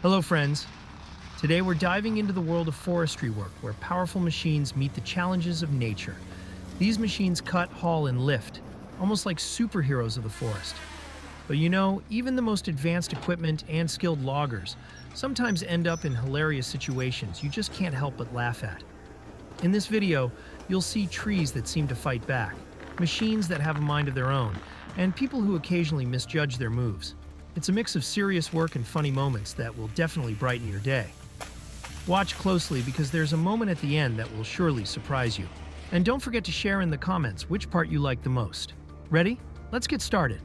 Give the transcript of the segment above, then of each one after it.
Hello, friends. Today we're diving into the world of forestry work, where powerful machines meet the challenges of nature. These machines cut, haul, and lift, almost like superheroes of the forest. But even the most advanced equipment and skilled loggers sometimes end up in hilarious situations you just can't help but laugh at. In this video, you'll see trees that seem to fight back, machines that have a mind of their own, and people who occasionally misjudge their moves. It's a mix of serious work and funny moments that will definitely brighten your day. Watch closely because there's a moment at the end that will surely surprise you. And don't forget to share in the comments which part you like the most. Ready? Let's get started.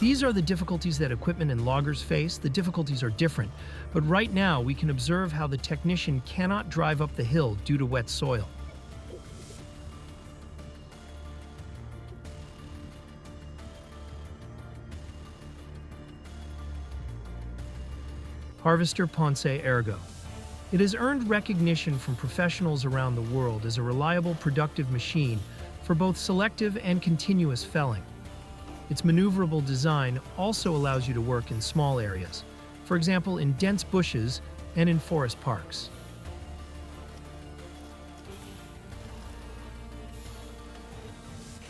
These are the difficulties that equipment and loggers face. The difficulties are different, but right now we can observe how the technician cannot drive up the hill due to wet soil. Harvester Ponce Ergo. It has earned recognition from professionals around the world as a reliable, productive machine for both selective and continuous felling. Its maneuverable design also allows you to work in small areas, for example in dense bushes and in forest parks.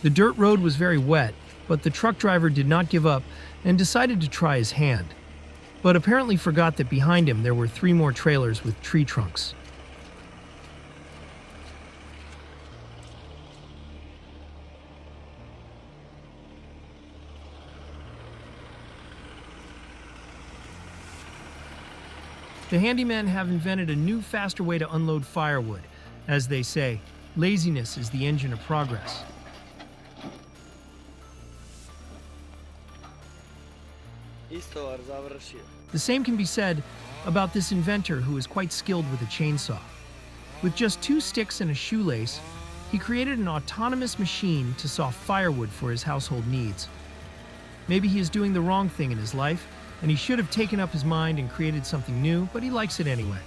The dirt road was very wet, but the truck driver did not give up and decided to try his hand, but apparently forgot that behind him there were 3 more trailers with tree trunks. The handymen have invented a new, faster way to unload firewood. As they say, laziness is the engine of progress. The same can be said about this inventor who is quite skilled with a chainsaw. With just 2 sticks and a shoelace, he created an autonomous machine to saw firewood for his household needs. Maybe he is doing the wrong thing in his life, and he should have taken up his mind and created something new, but he likes it anyway.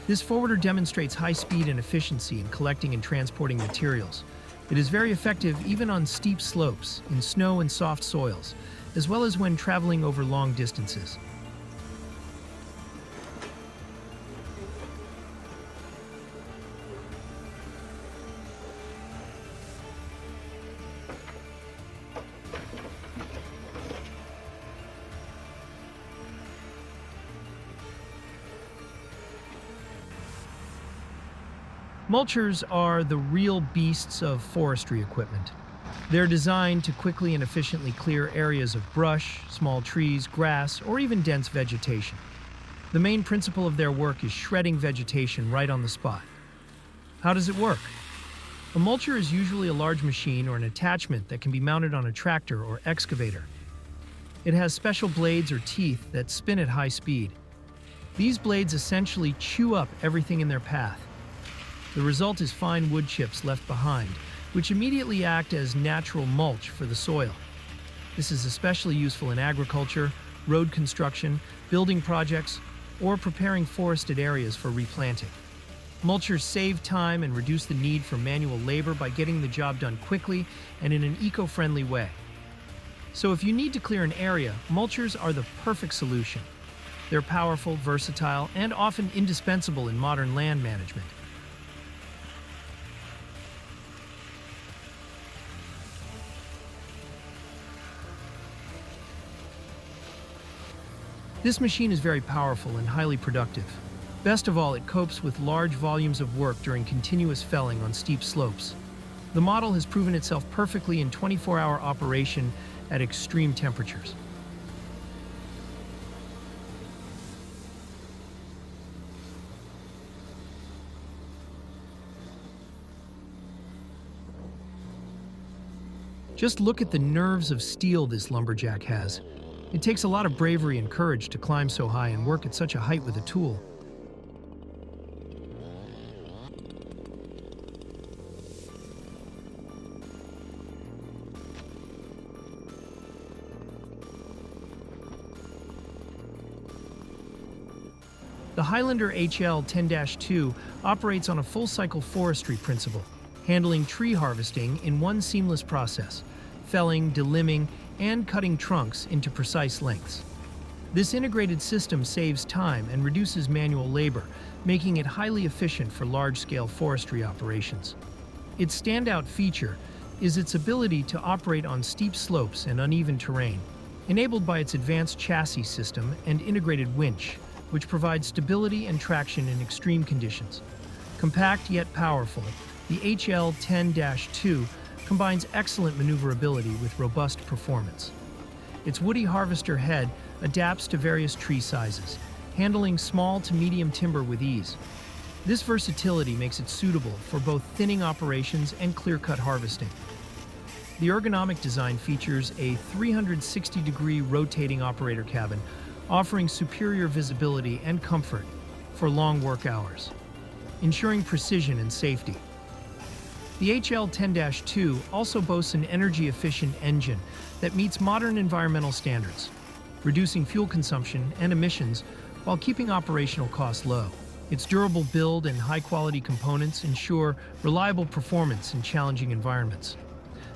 This forwarder demonstrates high speed and efficiency in collecting and transporting materials. It is very effective even on steep slopes, in snow and soft soils, as well as when traveling over long distances. Mulchers are the real beasts of forestry equipment. They're designed to quickly and efficiently clear areas of brush, small trees, grass, or even dense vegetation. The main principle of their work is shredding vegetation right on the spot. How does it work? A mulcher is usually a large machine or an attachment that can be mounted on a tractor or excavator. It has special blades or teeth that spin at high speed. These blades essentially chew up everything in their path. The result is fine wood chips left behind, which immediately act as natural mulch for the soil. This is especially useful in agriculture, road construction, building projects, or preparing forested areas for replanting. Mulchers save time and reduce the need for manual labor by getting the job done quickly and in an eco-friendly way. So if you need to clear an area, mulchers are the perfect solution. They're powerful, versatile, and often indispensable in modern land management. This machine is very powerful and highly productive. Best of all, it copes with large volumes of work during continuous felling on steep slopes. The model has proven itself perfectly in 24-hour operation at extreme temperatures. Just look at the nerves of steel this lumberjack has. It takes a lot of bravery and courage to climb so high and work at such a height with a tool. The Highlander HL-10-2 operates on a full-cycle forestry principle, handling tree harvesting in one seamless process, felling, delimbing, and cutting trunks into precise lengths. This integrated system saves time and reduces manual labor, making it highly efficient for large-scale forestry operations. Its standout feature is its ability to operate on steep slopes and uneven terrain, enabled by its advanced chassis system and integrated winch, which provides stability and traction in extreme conditions. Compact yet powerful, the HL-10-2 combines excellent maneuverability with robust performance. Its woody harvester head adapts to various tree sizes, handling small to medium timber with ease. This versatility makes it suitable for both thinning operations and clear-cut harvesting. The ergonomic design features a 360-degree rotating operator cabin, offering superior visibility and comfort for long work hours, ensuring precision and safety. The HL-10-2 also boasts an energy-efficient engine that meets modern environmental standards, reducing fuel consumption and emissions while keeping operational costs low. Its durable build and high-quality components ensure reliable performance in challenging environments.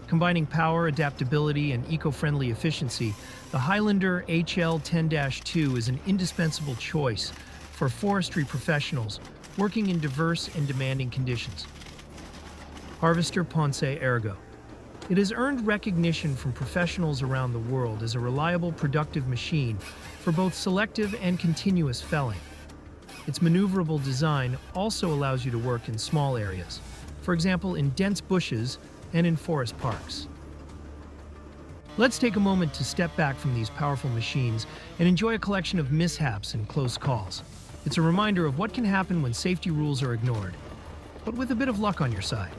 Combining power, adaptability, and eco-friendly efficiency, the Highlander HL-10-2 is an indispensable choice for forestry professionals working in diverse and demanding conditions. Harvester Ponce Ergo. It has earned recognition from professionals around the world as a reliable, productive machine for both selective and continuous felling. Its maneuverable design also allows you to work in small areas, for example in dense bushes and in forest parks. Let's take a moment to step back from these powerful machines and enjoy a collection of mishaps and close calls. It's a reminder of what can happen when safety rules are ignored, but with a bit of luck on your side.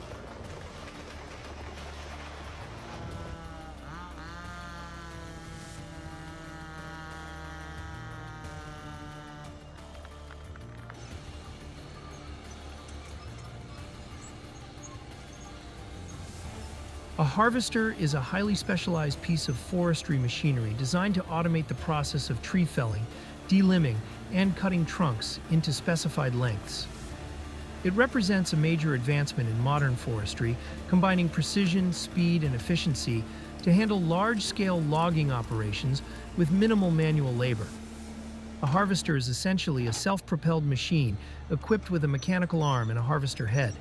A harvester is a highly specialized piece of forestry machinery designed to automate the process of tree felling, delimbing, and cutting trunks into specified lengths. It represents a major advancement in modern forestry, combining precision, speed, and efficiency to handle large-scale logging operations with minimal manual labor. A harvester is essentially a self-propelled machine equipped with a mechanical arm and a harvester head.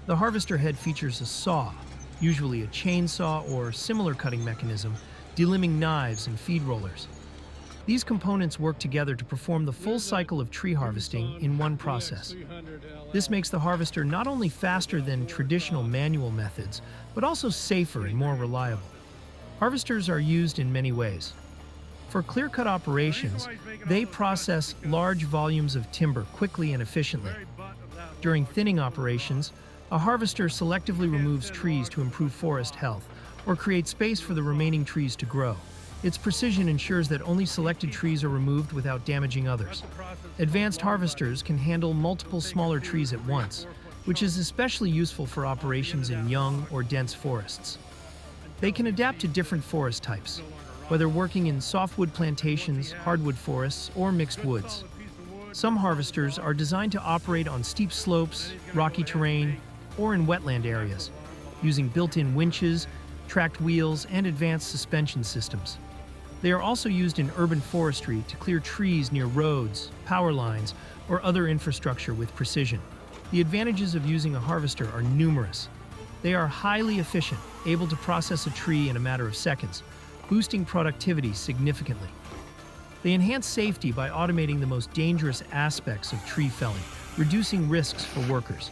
The harvester head features a saw, usually a chainsaw or similar cutting mechanism, delimbing knives and feed rollers. These components work together to perform the full cycle of tree harvesting in one process. This makes the harvester not only faster than traditional manual methods, but also safer and more reliable. Harvesters are used in many ways. For clear-cut operations, they process large volumes of timber quickly and efficiently. During thinning operations, a harvester selectively removes trees to improve forest health or create space for the remaining trees to grow. Its precision ensures that only selected trees are removed without damaging others. Advanced harvesters can handle multiple smaller trees at once, which is especially useful for operations in young or dense forests. They can adapt to different forest types, whether working in softwood plantations, hardwood forests, or mixed woods. Some harvesters are designed to operate on steep slopes, rocky terrain, or in wetland areas, using built-in winches, tracked wheels, and advanced suspension systems. They are also used in urban forestry to clear trees near roads, power lines, or other infrastructure with precision. The advantages of using a harvester are numerous. They are highly efficient, able to process a tree in a matter of seconds, boosting productivity significantly. They enhance safety by automating the most dangerous aspects of tree felling, reducing risks for workers.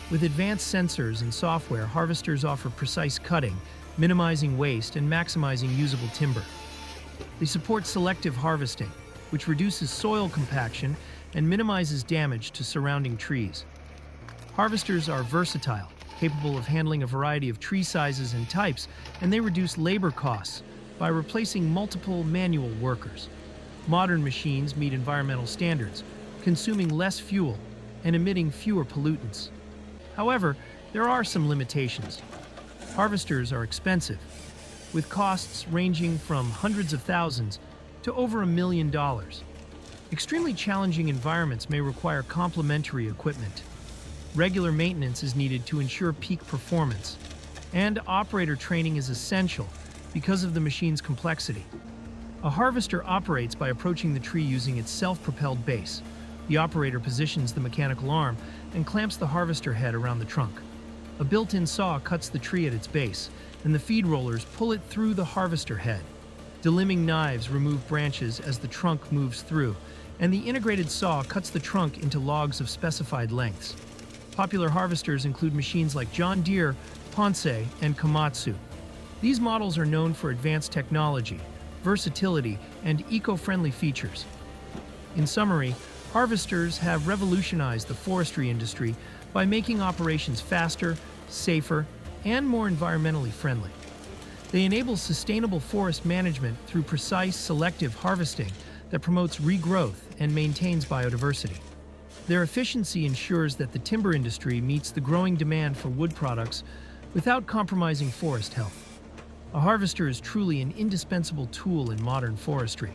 With advanced sensors and software, harvesters offer precise cutting, minimizing waste and maximizing usable timber. They support selective harvesting, which reduces soil compaction and minimizes damage to surrounding trees. Harvesters are versatile, capable of handling a variety of tree sizes and types, and they reduce labor costs by replacing multiple manual workers. Modern machines meet environmental standards, consuming less fuel and emitting fewer pollutants. However, there are some limitations. Harvesters are expensive, with costs ranging from hundreds of thousands to over $1 million. Extremely challenging environments may require complementary equipment. Regular maintenance is needed to ensure peak performance, and operator training is essential because of the machine's complexity. A harvester operates by approaching the tree using its self-propelled base. The operator positions the mechanical arm and clamps the harvester head around the trunk. A built-in saw cuts the tree at its base, and the feed rollers pull it through the harvester head. Delimbing knives remove branches as the trunk moves through, and the integrated saw cuts the trunk into logs of specified lengths. Popular harvesters include machines like John Deere, Ponce, and Komatsu. These models are known for advanced technology, versatility, and eco-friendly features. In summary, harvesters have revolutionized the forestry industry by making operations faster, safer, and more environmentally friendly. They enable sustainable forest management through precise, selective harvesting that promotes regrowth and maintains biodiversity. Their efficiency ensures that the timber industry meets the growing demand for wood products without compromising forest health. A harvester is truly an indispensable tool in modern forestry.